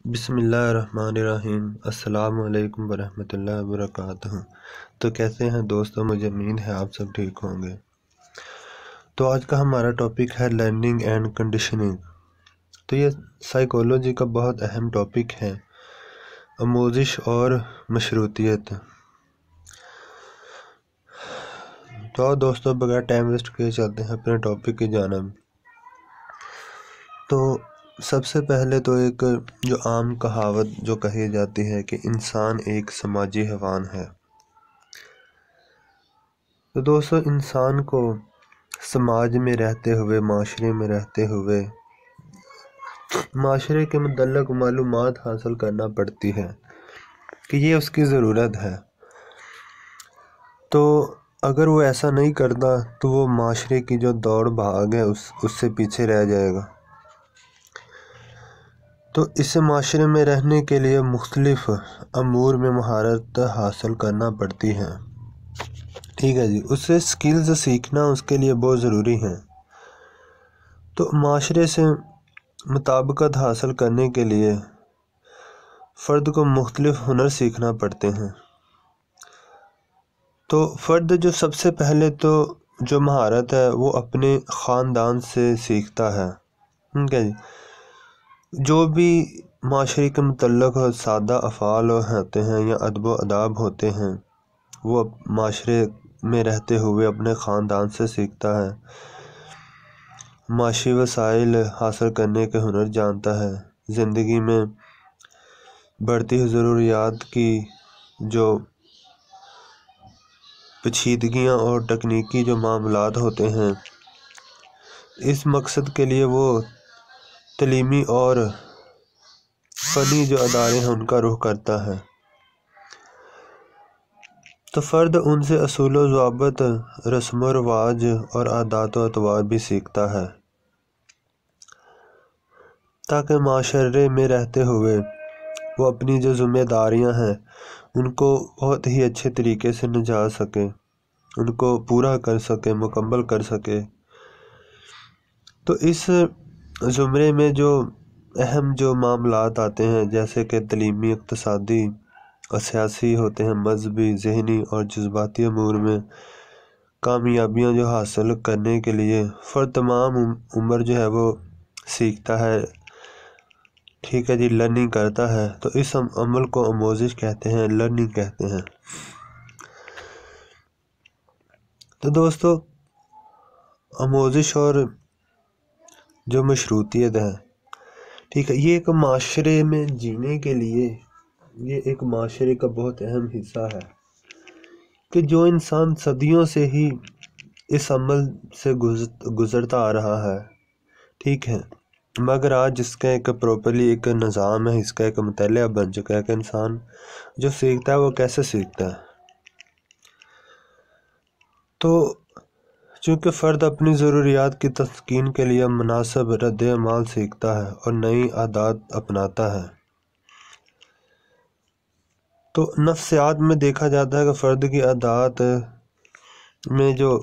بسم اللہ الرحمن الرحیم۔ السلام علیکم ورحمۃ اللہ وبرکاتہ۔ تو کیسے ہیں دوستوں؟ مجھے امید ہے آپ سب ٹھیک ہوں گے۔ تو آج کا ہمارا ٹاپک ہے لرننگ اینڈ کنڈیشننگ۔ تو یہ سائیکولوجی کا بہت اہم ٹاپک ہے، آموزش اور مشروطیت۔ تو دوستوں بغیر ٹائم ویسٹ کیے چلتے ہیں اپنے ٹاپک کی جانب۔ تو سب سے پہلے تو ایک جو عام کہاوت جو کہی جاتی ہے کہ انسان ایک سماجی حیوان ہے۔ تو دوستو انسان کو سماج میں رہتے ہوئے، معاشرے میں رہتے ہوئے، معاشرے کے متعلق معلومات حاصل کرنا پڑتی ہے کہ یہ اس کی ضرورت ہے۔ تو اگر وہ ایسا نہیں کرتا تو وہ معاشرے کی جو دوڑ بھاگ ہے اس سے پیچھے رہ جائے گا۔ تو اس معاشرے میں رہنے کے لیے مختلف امور میں مہارت حاصل کرنا پڑتی ہے، ٹھیک ہے جی۔ اس سے سکلز سیکھنا اس کے لیے بہت ضروری ہے۔ تو معاشرے سے مطابقت حاصل کرنے کے لیے فرد کو مختلف ہنر سیکھنا پڑتے ہیں۔ تو فرد جو سب سے پہلے تو جو مہارت ہے وہ اپنے خاندان سے سیکھتا ہے، ٹھیک ہے جی۔ جو بھی معاشرے کے متعلق سادہ افعال ہوتے ہیں یا ادب و آداب ہوتے ہیں وہ معاشرے میں رہتے ہوئے اپنے خاندان سے سیکھتا ہے، معاشی وسائل حاصل کرنے کے ہنر جانتا ہے، زندگی میں بڑھتی ہوئی ضروریات کی جو پیچیدگیاں اور تکنیکی جو معاملات ہوتے ہیں، اس مقصد کے لیے وہ تعلیمی اور فنی جو ادارے ہیں ان کا رخ کرتا ہے۔ تو فرد ان سے اصول و ضوابط، رسم و رواج اور عادات و اطوار بھی سیکھتا ہے تاکہ معاشرے میں رہتے ہوئے وہ اپنی جو ذمہ داریاں ہیں ان کو بہت ہی اچھے طریقے سے نجھا سکے، ان کو پورا کر سکے، مکمل کر سکے۔ تو اس زمرے میں جو اہم جو معاملات آتے ہیں جیسے کہ تعلیمی، اقتصادی اور سیاسی ہوتے ہیں، مذہبی، ذہنی اور جذباتی امور میں کامیابیاں جو حاصل کرنے کے لیے فرد تمام عمر جو ہے وہ سیکھتا ہے، ٹھیک ہے جی، لرننگ کرتا ہے۔ تو اس عمل کو آموزش کہتے ہیں، لرننگ کہتے ہیں۔ تو دوستو آموزش اور جو مشروطیت ہے، ٹھیک ہے، یہ ایک معاشرے میں جینے کے لیے یہ ایک معاشرے کا بہت اہم حصہ ہے کہ جو انسان صدیوں سے ہی اس عمل سے گزرتا آ رہا ہے، ٹھیک ہے، مگر آج اس کا ایک پراپرلی ایک نظام ہے، اس کا ایک مطالعہ بن چکا ہے کہ انسان جو سیکھتا ہے وہ کیسے سیکھتا ہے۔ تو چونکہ فرد اپنی ضروریات کی تسکین کے لیے مناسب رد عمل سیکھتا ہے اور نئی عادات اپناتا ہے۔ تو نفسیات میں دیکھا جاتا ہے کہ فرد کی عادات میں جو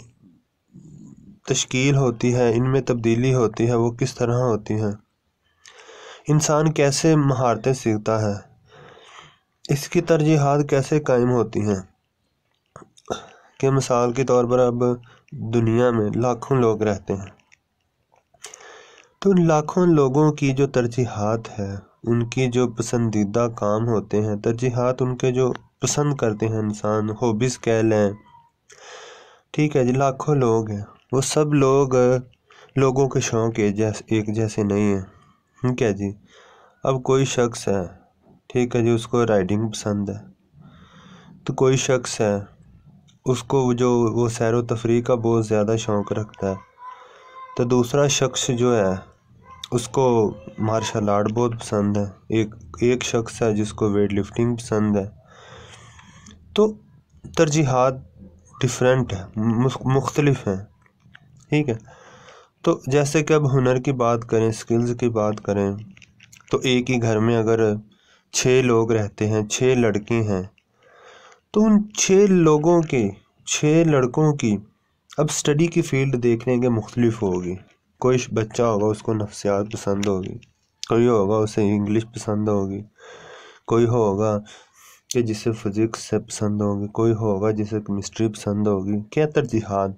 تشکیل ہوتی ہے، ان میں تبدیلی ہوتی ہے، وہ کس طرح ہوتی ہیں، انسان کیسے مہارتیں سیکھتا ہے، اس کی ترجیحات کیسے قائم ہوتی ہیں۔ کہ مثال کے طور پر اب دنیا میں لاکھوں لوگ رہتے ہیں، تو ان لاکھوں لوگوں کی جو ترجیحات ہے، ان کی جو پسندیدہ کام ہوتے ہیں، ترجیحات ان کے جو پسند کرتے ہیں انسان، ہابیز کہہ لیں، ٹھیک ہے جی، لاکھوں لوگ ہیں، وہ سب لوگوں کے شوق ایک جیسے نہیں ہیں، ٹھیک ہے جی۔ اب کوئی شخص ہے، ٹھیک ہے جی، اس کو رائڈنگ پسند ہے، تو کوئی شخص ہے اس کو وہ سیر و تفریح کا بہت زیادہ شوق رکھتا ہے، تو دوسرا شخص جو ہے اس کو مارشل آرٹ بہت پسند ہے، ایک شخص ہے جس کو ویٹ لفٹنگ پسند ہے۔ تو ترجیحات ڈیفرنٹ ہیں، مختلف ہیں، ٹھیک ہے۔ تو جیسے کہ اب ہنر کی بات کریں، سکلز کی بات کریں، تو ایک ہی گھر میں اگر 6 لوگ رہتے ہیں، 6 لڑکے ہیں، تو ان 6 لڑکوں کی اب سٹڈی کی فیلڈ دیکھنے کے مختلف ہوگی۔ کوئی بچہ ہوگا اس کو نفسیات پسند ہوگی، کوئی ہوگا اسے انگلش پسند ہوگی، کوئی ہوگا کہ جسے فزکس سے پسند ہوگی، کوئی ہوگا جسے کیمسٹری پسند ہوگی، کیا ترجیحات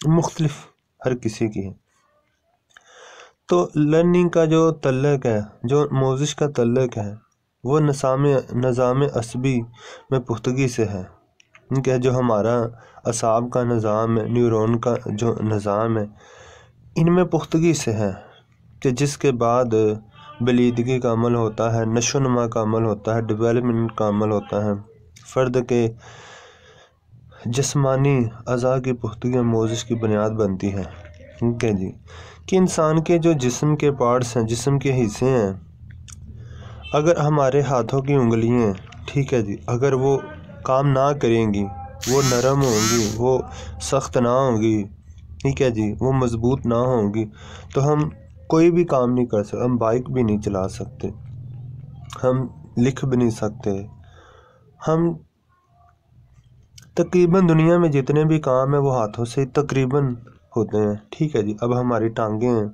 مختلف ہر کسی کی ہے۔ تو لرننگ کا جو تعلق ہے، جو آموزش کا تعلق ہے، وہ نظام عصبی میں پختگی سے ہے کہ جو ہمارا اعصاب کا نظام ہے، نیورون کا جو نظام ہے، ان میں پختگی سے ہے کہ جس کے بعد بلیدگی کا عمل ہوتا ہے، نشو و نما کا عمل ہوتا ہے، ڈیولپمنٹ کا عمل ہوتا ہے۔ فرد کے جسمانی اعضاء کی پختگی آموزش کی بنیاد بنتی ہے۔ ٹھیک ہے جی، کہ انسان کے جو جسم کے پارٹس ہیں، جسم کے حصے ہیں، اگر ہمارے ہاتھوں کی انگلیاں، ٹھیک ہے جی، اگر وہ کام نہ کریں گی، وہ نرم ہوں گی، وہ سخت نہ ہوں گی، ٹھیک ہے جی، وہ مضبوط نہ ہوں گی، تو ہم کوئی بھی کام نہیں کر سکتے، ہم بائک بھی نہیں چلا سکتے، ہم لکھ بھی نہیں سکتے، ہم تقریباً دنیا میں جتنے بھی کام ہیں وہ ہاتھوں سے تقریباً ہوتے ہیں۔ ٹھیک ہے جی، اب ہماری ٹانگیں ہیں،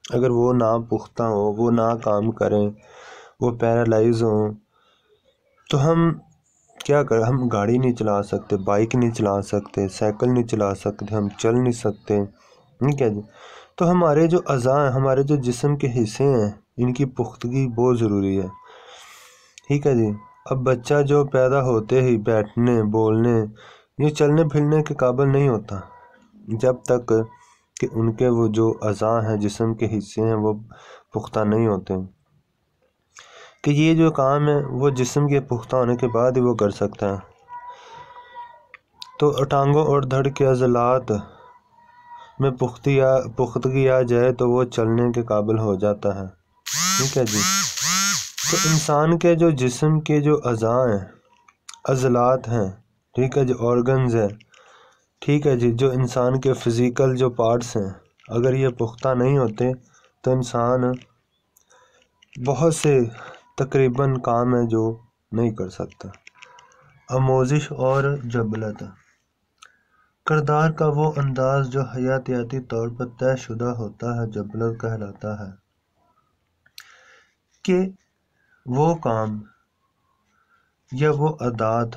اگر وہ نہ پختہ ہوں، وہ نہ کام کریں، وہ پیرالائز ہوں، تو ہم کیا کریں؟ ہم گاڑی نہیں چلا سکتے، بائک نہیں چلا سکتے، سائیکل نہیں چلا سکتے، ہم چل نہیں سکتے۔ ٹھیک ہے جی، تو ہمارے جو اعضاء ہیں، ہمارے جو جسم کے حصے ہیں، ان کی پختگی بہت ضروری ہے۔ ٹھیک ہے جی، اب بچہ جو پیدا ہوتے ہی بیٹھنے، بولنے، یہ چلنے پھرنے کے قابل نہیں ہوتا جب تک کہ ان کے وہ جو اعضاء ہیں، جسم کے حصے ہیں، وہ پختہ نہیں ہوتے، کہ یہ جو کام ہے وہ جسم کے پختہ ہونے کے بعد ہی وہ کر سکتا ہے۔ تو ٹانگوں اور دھڑ کے عضلات میں پختگی آ جائے تو وہ چلنے کے قابل ہو جاتا ہے۔ ٹھیک ہے جی، تو انسان کے جو جسم کے جو اعضاء ہیں، عضلات ہیں، ٹھیک ہے جی، آرگنز ہیں، ٹھیک ہے جی، جو انسان کے فزیکل جو پارٹس ہیں، اگر یہ پختہ نہیں ہوتے تو انسان بہت سے تقریباً کام ہے جو نہیں کر سکتا۔ آموزش اور جبلت، کردار کا وہ انداز جو حیاتیاتی طور پر طے شدہ ہوتا ہے، جبلت کہلاتا ہے، کہ وہ کام یا وہ عادات،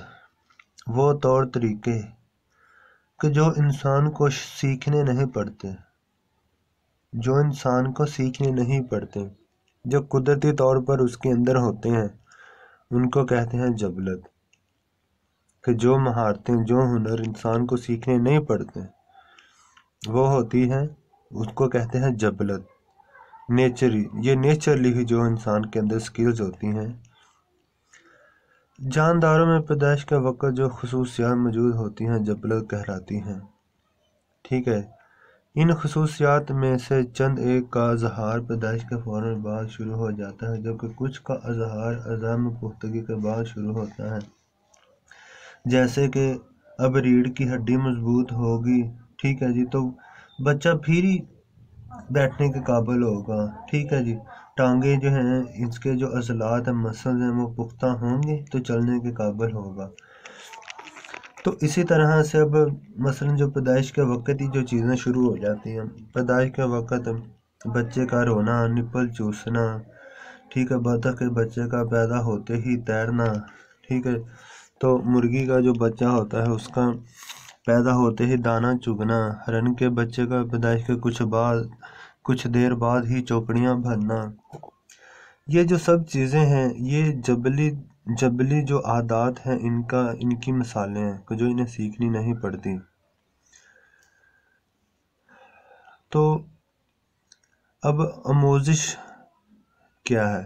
وہ طور طریقے کہ جو انسان کو سیکھنے نہیں پڑتے، جو انسان کو سیکھنے نہیں پڑتے، جو قدرتی طور پر اس کے اندر ہوتے ہیں، ان کو کہتے ہیں جبلت۔ کہ جو مہارتیں، جو ہنر انسان کو سیکھنے نہیں پڑتے، وہ ہوتی ہیں، اس کو کہتے ہیں جبلت، نیچری، یہ نیچرلی ہی جو انسان کے اندر سکلز ہوتی ہیں۔ جانداروں میں پیدائش کے وقت جو خصوصیات موجود ہوتی ہیں جبلت کہلاتی ہیں۔ ٹھیک ہے، ان خصوصیات میں سے چند ایک کا اظہار پیدائش کے فوراً بعد شروع ہو جاتا ہے، جبکہ کچھ کا اظہار عظام پختگی کے بعد شروع ہوتا ہے۔ جیسے کہ اب ریڑھ کی ہڈی مضبوط ہوگی، ٹھیک ہے جی، تو بچہ پھر ہی بیٹھنے کے قابل ہوگا۔ ٹھیک ہے جی، ٹانگیں جو ہیں، اس کے جو عضلات ہیں، مسلز ہیں، وہ پختہ ہوں گے تو چلنے کے قابل ہوگا۔ تو اسی طرح سے اب مثلا جو پیدائش کے وقت ہی جو چیزیں شروع ہو جاتی ہیں، پیدائش کے وقت بچے کا رونا، نپل چوسنا، ٹھیک ہے، بطخ کے بچے کا پیدا ہوتے ہی تیرنا، ٹھیک ہے، تو مرغی کا جو بچہ ہوتا ہے اس کا پیدا ہوتے ہی دانہ چگنا، ہرن کے بچے کا پیدائش کے کچھ دیر بعد ہی چوکڑیاں بھرنا، یہ جو سب چیزیں ہیں، یہ جبلی جو عادات ہیں، ان کی مثالیں ہیں کہ جو انہیں سیکھنی نہیں پڑتی۔ تو اب آموزش کیا ہے؟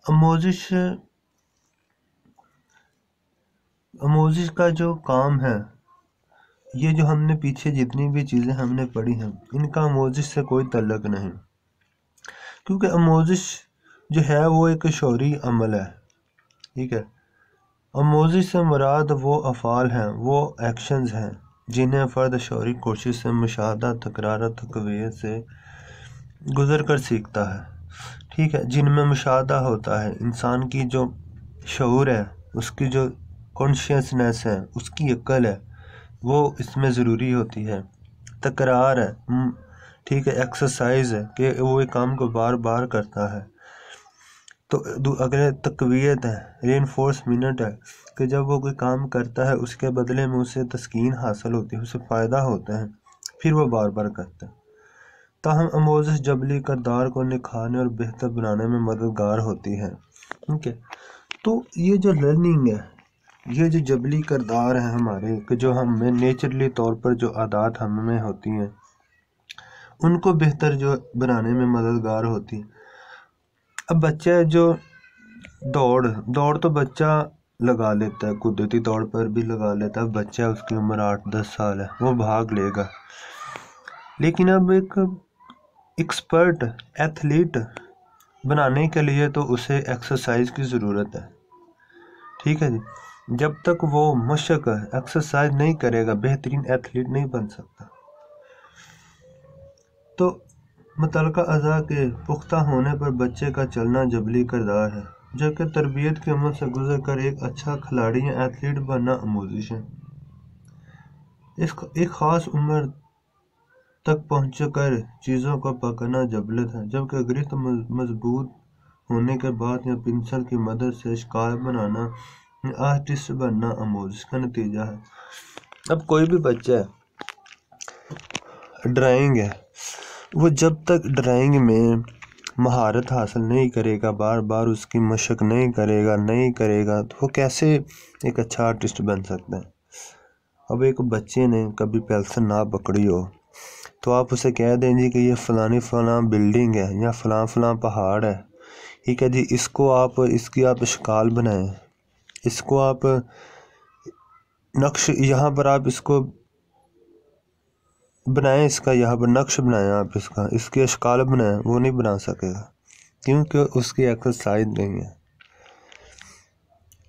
آموزش کا جو کام ہے، یہ جو ہم نے پیچھے جتنی بھی چیزیں ہم نے پڑھی ہیں، ان کا آموزش سے کوئی تعلق نہیں، کیونکہ آموزش جو ہے وہ ایک شعوری عمل ہے۔ ٹھیک ہے، آموزش سے مراد وہ افعال ہیں، وہ ایکشنز ہیں جنہیں فرد شعوری کوشش سے، مشاہدہ، تکرار اور تقویت سے گزر کر سیکھتا ہے۔ ٹھیک ہے، جن میں مشاہدہ ہوتا ہے، انسان کی جو شعور ہے، اس کی جو کانشیسنیس ہے، اس کی عقل ہے، وہ اس میں ضروری ہوتی ہے۔ تکرار ہے، ٹھیک ہے، ایکسرسائز ہے کہ وہ ایک کام کو بار بار کرتا ہے. تو اگر تقویت ہے، ری انفورسمنٹ ہے کہ جب وہ کوئی کام کرتا ہے اس کے بدلے میں اسے تسکین حاصل ہوتی ہے، اسے فائدہ ہوتا ہے، پھر وہ بار بار کرتا ہے. تاہم آموزش جبلی کردار کو نکھارنے اور بہتر بنانے میں مددگار ہوتی ہے. ٹھیک ہے، تو یہ جو لرننگ ہے، یہ جو جبلی کردار ہیں ہمارے، کہ جو ہمیں نیچرلی طور پر جو عادات ہمیں ہوتی ہیں ان کو بہتر جو بنانے میں مددگار ہوتی ہے. اب بچہ جو دوڑ تو بچہ لگا لیتا ہے، قدرتی طور پر بھی لگا لیتا ہے. اب بچہ اس کی عمر 8-10 سال ہے، وہ بھاگ لے گا. لیکن اب ایک ایکسپرٹ ایتھلیٹ بنانے کے لیے تو اسے ایکسرسائز کی ضرورت ہے. ٹھیک ہے جی، جب تک وہ مشق ایکسرسائز نہیں کرے گا بہترین ایتھلیٹ نہیں بن سکتا. تو متعلقہ اعضاء کے پختہ ہونے پر بچے کا چلنا جبلی کردار ہے، جبکہ تربیت کے عمل سے گزر کر ایک اچھا کھلاڑی یا ایتھلیٹ بننا آموزش ہے. ایک خاص عمر تک پہنچ کر چیزوں کو پکڑنا جبلت ہے، جبکہ گرفت مضبوط ہونے کے بعد یا پنسل کی مدد سے شکار بنانا یا آرٹسٹ بننا آموزش کا نتیجہ ہے. اب کوئی بھی بچہ ڈرائنگ ہے، وہ جب تک ڈرائنگ میں مہارت حاصل نہیں کرے گا، بار بار اس کی مشق نہیں کرے گا تو وہ کیسے ایک اچھا آرٹسٹ بن سکتا ہے. اب ایک بچے نے کبھی پینسل نہ پکڑی ہو تو آپ اسے کہہ دیں جی کہ یہ فلاں بلڈنگ ہے یا فلاں پہاڑ ہے، ٹھیک ہے جی، اس کی آپ اشکال بنائیں، اس کو آپ نقش یہاں پر آپ اس کو بنائیں، اس کا یہاں پر نقش بنائیں، آپ اس کے اشکال بنائیں. وہ نہیں بنا سکے گا کیونکہ اس کی ایکسرسائز نہیں ہے،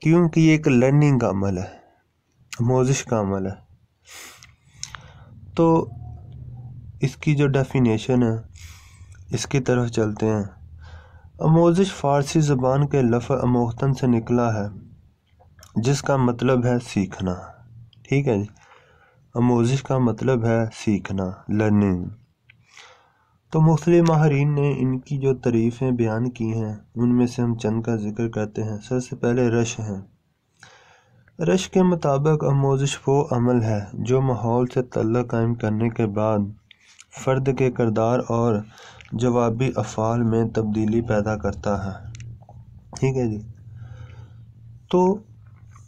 کیونکہ یہ ایک لرننگ کا عمل ہے، آموزش کا عمل ہے. تو اس کی جو ڈیفینیشن ہے اس کی طرف چلتے ہیں. آموزش فارسی زبان کے لفظ اموختن سے نکلا ہے جس کا مطلب ہے سیکھنا. ٹھیک ہے جی، آموزش کا مطلب ہے سیکھنا، لرننگ. تو مختلف ماہرین نے ان کی جو تعریفیں بیان کی ہیں ان میں سے ہم چند کا ذکر کرتے ہیں. سب سے پہلے رش ہیں. رش کے مطابق آموزش وہ عمل ہے جو ماحول سے تعلق قائم کرنے کے بعد فرد کے کردار اور جوابی افعال میں تبدیلی پیدا کرتا ہے. ٹھیک ہے جی، تو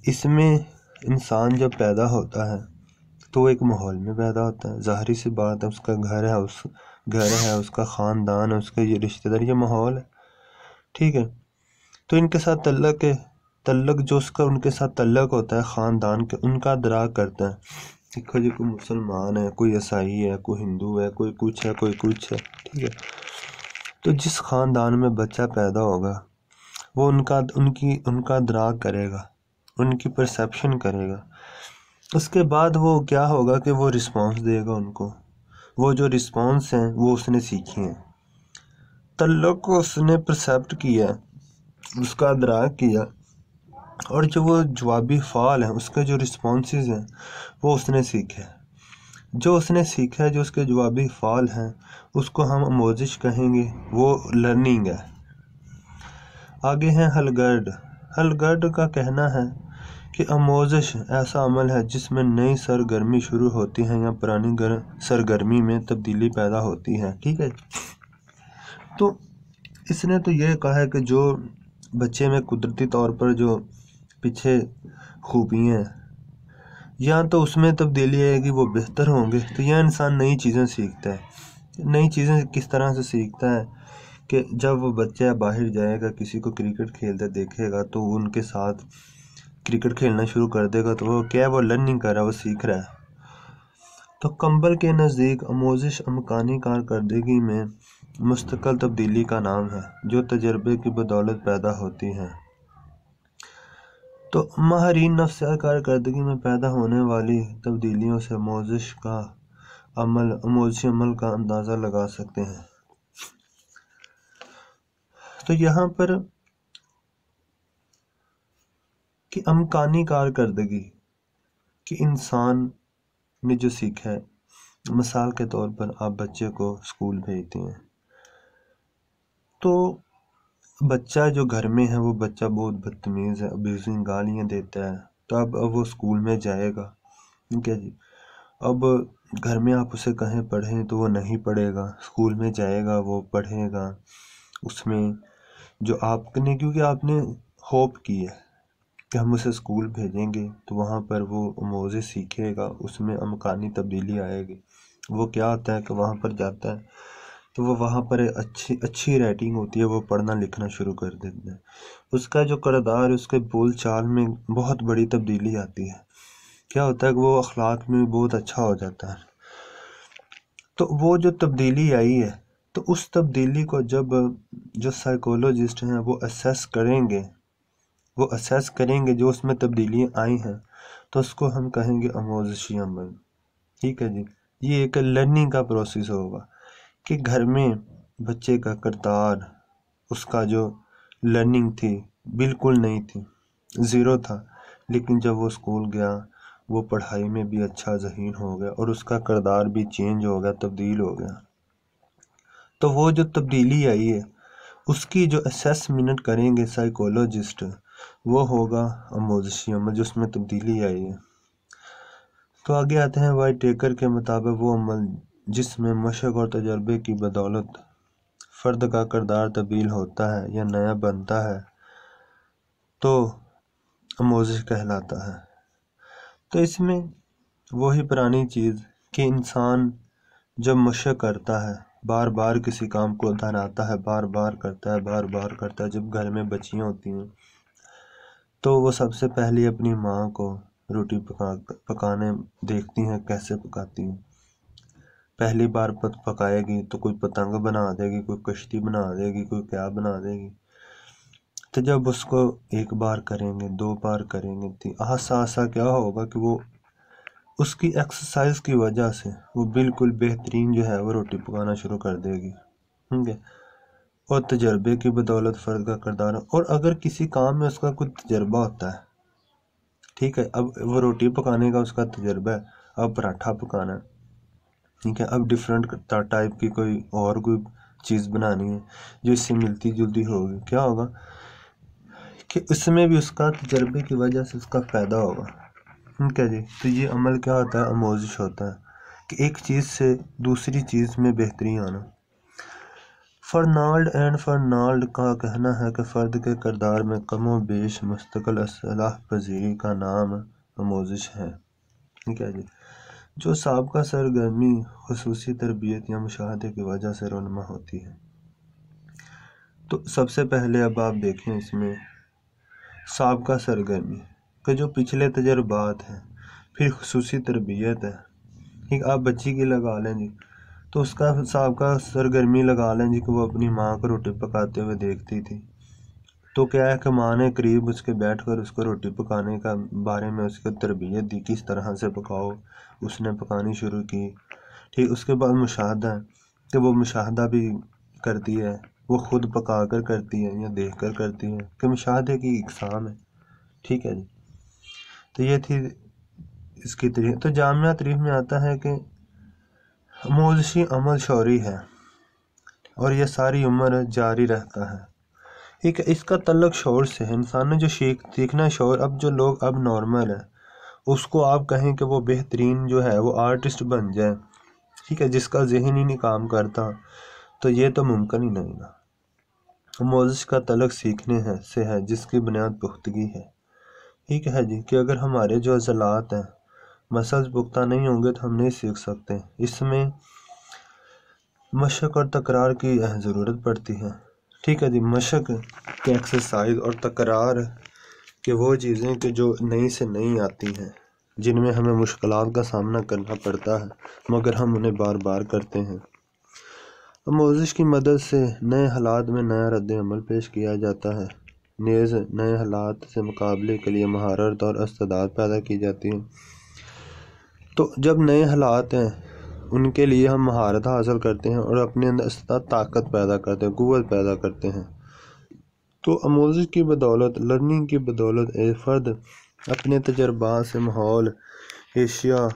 اس میں انسان جب پیدا ہوتا ہے تو وہ ایک ماحول میں پیدا ہوتا ہے، ظاہری سی بات ہے، اس کا گھر ہے، اس کا خاندان ہے، اس کے یہ رشتہ دار، یہ ماحول ہے. ٹھیک ہے، تو ان کے ساتھ تعلق جو اس کا ان کے ساتھ تعلق ہوتا ہے خاندان کے، ان کا ادراک کرتا ہے. دیکھو جی، کوئی مسلمان ہے، کوئی عیسائی ہے، کوئی ہندو ہے، کوئی کچھ ہے، کوئی کچھ ہے. ٹھیک ہے، تو جس خاندان میں بچہ پیدا ہوگا وہ ان کا ادراک کرے گا، ان کی پرسیپشن کرے گا. اس کے بعد وہ کیا ہوگا کہ وہ رسپانس دے گا ان کو. وہ جو رسپانس ہیں وہ اس نے سیکھی ہیں، تعلق کو اس نے پرسیپٹ کیا، اس کا ادراک کیا، اور جو وہ جوابی فعال ہیں، اس کے جو رسپانسز ہیں وہ اس نے سیکھے. جو اس نے سیکھا ہے، جو اس کے جوابی فعال ہیں، اس کو ہم آموزش کہیں گے، وہ لرننگ ہے. آگے ہیں ہلگرڈ کا کہنا ہے کہ آموزش ایسا عمل ہے جس میں نئی سرگرمی شروع ہوتی ہے یا پرانی سرگرمی میں تبدیلی پیدا ہوتی ہے. ٹھیک ہے، تو اس نے تو یہ کہا ہے کہ جو بچے میں قدرتی طور پر جو پیچھے خوبیاں ہیں یا تو اس میں تبدیلی آئے گی، وہ بہتر ہوں گے. تو یہ انسان نئی چیزیں سیکھتا ہے. نئی چیزیں کس طرح سے سیکھتا ہے کہ جب وہ بچہ باہر جائے گا، کسی کو کرکٹ کھیلتے دیکھے گا تو وہ ان کے ساتھ کرکٹ کھیلنا شروع کر دے گا. تو وہ کیا ہے، وہ لرننگ کر رہا ہے، وہ سیکھ رہا ہے. تو کمبل کے نزدیک آموزش امکانی کارکردگی میں مستقل تبدیلی کا نام ہے جو تجربے کی بدولت پیدا ہوتی ہے. تو ماہرین نفسیات کارکردگی میں پیدا ہونے والی تبدیلیوں سے آموزشی عمل کا اندازہ لگا سکتے ہیں. تو یہاں پر کہ امکانی کارکردگی کہ انسان نے جو سیکھا ہے مثال کے طور پر آپ بچے کو اسکول بھیجتے ہیں، تو بچہ جو گھر میں ہے وہ بچہ بہت بدتمیز ہے، ابیوزنگ گالیاں دیتا ہے، تو اب وہ اسکول میں جائے گا، ٹھیک ہے جی۔ اب گھر میں آپ اسے کہیں پڑھیں تو وہ نہیں پڑھے گا، اسکول میں جائے گا وہ پڑھے گا، اس میں جو آپ نے، کیونکہ آپ نے ہوپ کی ہے کہ ہم اسے اسکول بھیجیں گے تو وہاں پر وہ موضوع سیکھے گا، اس میں امکانی تبدیلی آئے گی۔ وہ کیا ہوتا ہے کہ وہاں پر جاتا ہے تو وہ وہاں پر اچھی رائٹنگ ہوتی ہے، وہ پڑھنا لکھنا شروع کر دیتا ہے، اس کا جو کردار، اس کے بول چال میں بہت بڑی تبدیلی آتی ہے۔ کیا ہوتا ہے کہ وہ اخلاق میں بہت اچھا ہو جاتا ہے۔ تو وہ جو تبدیلی آئی ہے، تو اس تبدیلی کو جب جو سائیکولوجسٹ ہیں وہ اسیس کریں گے جو اس میں تبدیلیاں آئی ہیں، تو اس کو ہم کہیں گے آموزشی عمل، ٹھیک ہے جی۔ یہ ایک لرننگ کا پروسیس ہوگا کہ گھر میں بچے کا کردار، اس کا جو لرننگ تھی بالکل نہیں تھی، زیرو تھا، لیکن جب وہ اسکول گیا وہ پڑھائی میں بھی اچھا ذہین ہو گیا اور اس کا کردار بھی چینج ہو گیا، تبدیل ہو گیا۔ تو وہ جو تبدیلی آئی ہے اس کی جو اسیسمنٹ کریں گے سائیکولوجسٹ، وہ ہوگا آموزشی عمل، جو اس میں تبدیلی آئی ہے۔ تو آگے آتے ہیں وائٹ ٹیکر کے مطابق وہ عمل جس میں مشق اور تجربے کی بدولت فرد کا کردار تبدیل ہوتا ہے یا نیا بنتا ہے تو آموزش کہلاتا ہے۔ تو اس میں وہی پرانی چیز کہ انسان جب مشق کرتا ہے، بار بار کسی کام کو دہراتا ہے، بار بار کرتا ہے، جب گھر میں بچیاں ہوتی ہیں تو وہ سب سے پہلے اپنی ماں کو روٹی پکانے دیکھتی ہیں، کیسے پکاتی ہیں۔ پہلی بار پکائے گی تو کوئی پتنگ بنا دے گی، کوئی کشتی بنا دے گی، کوئی کیا بنا دے گی۔ تو جب اس کو ایک بار کریں گے، دو بار کریں گے، آہستہ کیا ہوگا کہ وہ اس کی ایکسرسائز کی وجہ سے وہ بالکل بہترین جو ہے وہ روٹی پکانا شروع کر دے گی، ٹھیک ہے۔ اور تجربے کی بدولت فرد کا کردار، اور اگر کسی کام میں اس کا کوئی تجربہ ہوتا ہے، ٹھیک ہے، اب وہ روٹی پکانے کا اس کا تجربہ ہے، اب پراٹھا پکانا ہے، ٹھیک ہے، اب ڈیفرنٹ ٹائپ کی کوئی چیز بنانی ہے جو اس سے ملتی جلتی ہوگی، کیا ہوگا کہ اس میں بھی اس کا تجربے کی وجہ سے اس کا فائدہ ہوگا، ٹھیک ہے جی۔ تو یہ عمل کیا ہوتا ہے؟ آموزش ہوتا ہے کہ ایک چیز سے دوسری چیز میں بہتری آنا۔ فرنالڈ کا کہنا ہے کہ فرد کے کردار میں کم و بیش مستقل اصلاح پذیری کا نام آموزش ہے، ٹھیک ہے جی، جو سابقہ سرگرمی، خصوصی تربیت یا مشاہدے کی وجہ سے رونما ہوتی ہے۔ تو سب سے پہلے اب آپ دیکھیں اس میں سابقہ سرگرمی کہ جو پچھلے تجربات ہیں، پھر خصوصی تربیت ہے، ٹھیک، آپ بچی کی لگا لیں جی، تو اس کا سابقہ سرگرمی لگا لیں جی کہ وہ اپنی ماں کو روٹی پکاتے ہوئے دیکھتی تھی، تو کیا ہے کہ ماں نے قریب اس کے بیٹھ کر اس کو روٹی پکانے کا بارے میں اس کو تربیت دی، کس طرح سے پکاؤ، اس نے پکانی شروع کی، ٹھیک۔ اس کے بعد مشاہدہ ہے کہ وہ مشاہدہ بھی کرتی ہے، وہ خود پکا کر کرتی ہے یا دیکھ کر کرتی ہے، کہ مشاہدے کی اقسام ہے، ٹھیک ہے جی۔ تو یہ تھی اس کی تاریخ۔ تو جامعہ تعریف میں آتا ہے کہ آموزشی عمل شعوری ہے اور یہ ساری عمر جاری رہتا ہے، ٹھیک ہے۔ اس کا تعلق شعور سے ہے، انسان نے جو سیکھنا شعور، اب جو لوگ اب نارمل ہے اس کو آپ کہیں کہ وہ بہترین جو ہے وہ آرٹسٹ بن جائے، ٹھیک ہے، جس کا ذہن ہی نہیں کام کرتا، تو یہ تو ممکن ہی نہیں نا۔ آموزش کا تعلق سیکھنے سے ہے جس کی بنیاد پختگی ہے، ٹھیک ہے جی، کہ اگر ہمارے جو عضلات ہیں مسلز پختہ نہیں ہوں گے تو ہم نہیں سیکھ سکتے، اس میں مشق اور تکرار کی ضرورت پڑتی ہے، ٹھیک ہے جی۔ مشق کے ایکسرسائز اور تکرار کہ وہ چیزیں کہ جو نئی سے نئی آتی ہیں، جن میں ہمیں مشکلات کا سامنا کرنا پڑتا ہے مگر ہم انہیں بار بار کرتے ہیں۔ آموزش کی مدد سے نئے حالات میں نیا رد عمل پیش کیا جاتا ہے، نیز نئے حالات سے مقابلے کے لیے مہارت اور استعداد پیدا کی جاتی ہے۔ تو جب نئے حالات ہیں ان کے لیے ہم مہارت حاصل کرتے ہیں اور اپنے اندر استعداد، طاقت پیدا کرتے ہیں، قوت پیدا کرتے ہیں۔ تو آموزش کی بدولت، لرننگ کی بدولت ایک فرد اپنے تجربات سے ماحول، اشیاء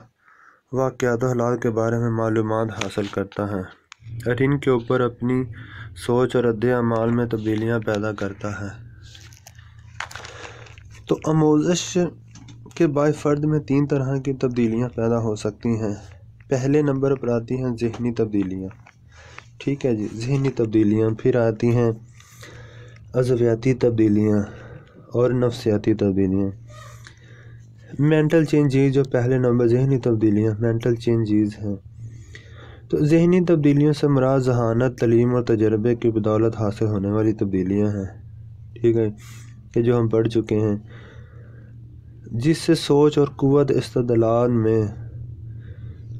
واقعات و حالات کے بارے میں معلومات حاصل کرتا ہے اور ان کے اوپر اپنی سوچ اور رد عمل میں تبدیلیاں پیدا کرتا ہے۔ تو آموزش کے باعث فرد میں 3 طرح کی تبدیلیاں پیدا ہو سکتی ہیں۔ پہلے نمبر پر آتی ہیں ذہنی تبدیلیاں، ٹھیک ہے جی، ذہنی تبدیلیاں، پھر آتی ہیں عضویاتی تبدیلیاں اور نفسیاتی تبدیلیاں۔ مینٹل چینجز جو پہلے نمبر ذہنی تبدیلیاں مینٹل چینجز ہیں، تو ذہنی تبدیلیوں سے مراد ذہانت، تعلیم اور تجربے کی بدولت حاصل ہونے والی تبدیلیاں ہیں، ٹھیک ہے، کہ جو ہم پڑھ چکے ہیں، جس سے سوچ اور قوت استدلال میں،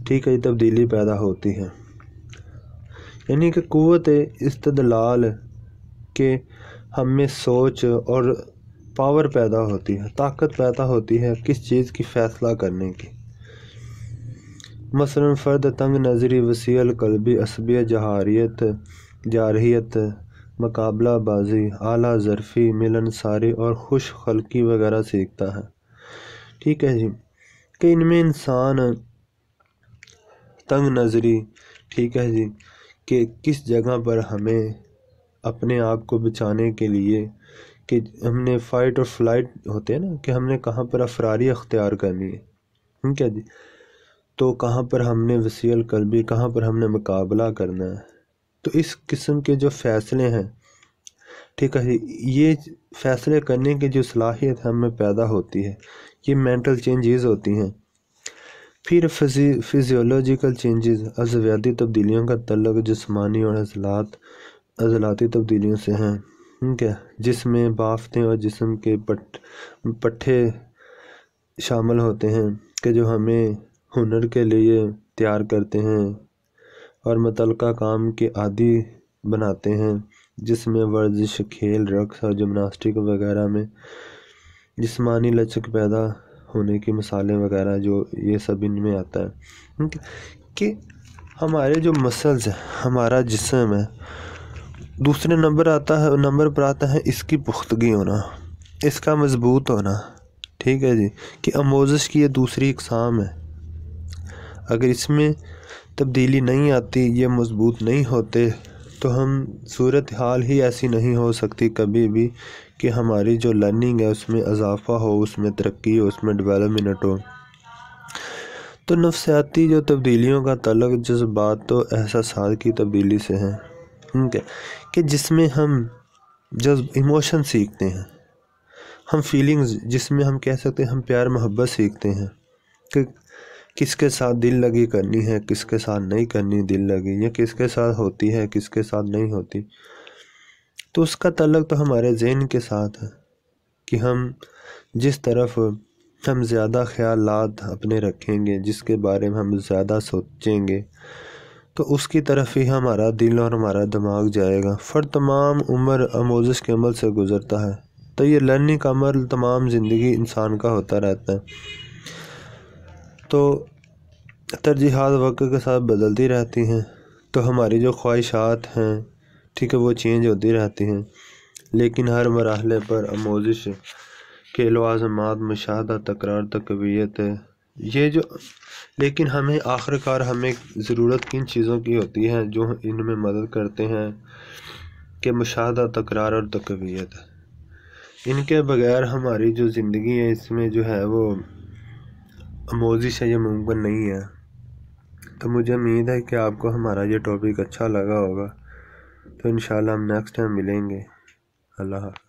ٹھیک ہے، تبدیلی پیدا ہوتی ہے، یعنی کہ قوت استدلال کے ہم میں سوچ اور پاور پیدا ہوتی ہے، طاقت پیدا ہوتی ہے کس چیز کی فیصلہ کرنے کی۔ مثلاً فرد تنگ نظری، وسیع القلبی، عصبیت، جارحیت، مقابلہ بازی، اعلیٰ ظرفی، ملنساری اور خوش خلقی وغیرہ سیکھتا ہے، ٹھیک ہے جی، کہ ان میں انسان تنگ نظری، ٹھیک ہے جی، کہ کس جگہ پر ہمیں اپنے آپ کو بچانے کے لیے، کہ ہم نے فائٹ اور فلائٹ ہوتے ہیں نا، کہ ہم نے کہاں پر افراری اختیار کرنی ہے، ٹھیک ہے جی، تو کہاں پر ہم نے وسیع القلبی، کہاں پر ہم نے مقابلہ کرنا ہے، تو اس قسم کے جو فیصلے ہیں، ٹھیک ہے، یہ فیصلے کرنے کی جو صلاحیت ہم میں پیدا ہوتی ہے، یہ مینٹل چینجز ہوتی ہیں۔ پھر فزیولوجیکل چینجز، عضویاتی تبدیلیوں کا تعلق جسمانی اور عضلاتی تبدیلیوں سے ہیں، ٹھیک ہے، جس میں بافتیں اور جسم کے پٹھے شامل ہوتے ہیں، کہ جو ہمیں ہنر کے لیے تیار کرتے ہیں اور متعلقہ کام کے عادی بناتے ہیں، جس میں ورزش، کھیل، رقص اور جمناسٹک وغیرہ میں جسمانی لچک پیدا ہونے کی مثالیں وغیرہ، جو یہ سب ان میں آتا ہے، کہ ہمارے جو مسلز ہیں، ہمارا جسم ہے، دوسرے نمبر پر آتا ہے اس کی پختگی ہونا، اس کا مضبوط ہونا، ٹھیک ہے جی، کہ آموزش کی یہ دوسری اقسام ہے۔ اگر اس میں تبدیلی نہیں آتی، یہ مضبوط نہیں ہوتے، تو ہم صورتحال ہی ایسی نہیں ہو سکتی کبھی بھی کہ ہماری جو لرننگ ہے اس میں اضافہ ہو، اس میں ترقی ہو، اس میں ڈیولپمنٹ ہو۔ تو نفسیاتی جو تبدیلیوں کا تعلق جذبات و احساسات کی تبدیلی سے ہے، ٹھیک ہے، کہ جس میں ہم ایموشن سیکھتے ہیں، ہم فیلنگز، جس میں ہم کہہ سکتے ہیں ہم پیار محبت سیکھتے ہیں، کہ کس کے ساتھ دل لگی کرنی ہے، کس کے ساتھ نہیں کرنی دل لگی، یا کس کے ساتھ ہوتی ہے، کس کے ساتھ نہیں ہوتی، تو اس کا تعلق تو ہمارے ذہن کے ساتھ ہے، کہ ہم جس طرف ہم زیادہ خیالات اپنے رکھیں گے، جس کے بارے میں ہم زیادہ سوچیں گے، تو اس کی طرف ہی ہمارا دل اور ہمارا دماغ جائے گا۔ فرد تمام عمر آموزش کے عمل سے گزرتا ہے، تو یہ لرننگ کا عمل تمام زندگی انسان کا ہوتا رہتا ہے، تو ترجیحات وقت کے ساتھ بدلتی رہتی ہیں، تو ہماری جو خواہشات ہیں، ٹھیک ہے، وہ چینج ہوتی رہتی ہیں، لیکن ہر مرحلے پر آموزش کے لوازمات، مشاہدہ، تکرار، تقویت، لیکن ہمیں آخر کار ہمیں ضرورت کن چیزوں کی ہوتی ہے جو ان میں مدد کرتے ہیں، کہ مشاہدہ، تکرار اور تقویت، ان کے بغیر ہماری جو زندگی ہے اس میں جو ہے وہ آموزش ہے، یہ ممکن نہیں ہے۔ تو مجھے امید ہے کہ آپ کو ہمارا یہ ٹاپک اچھا لگا ہوگا، تو انشاءاللہ ہم نیکسٹ ٹائم ملیں گے۔ اللہ حافظ۔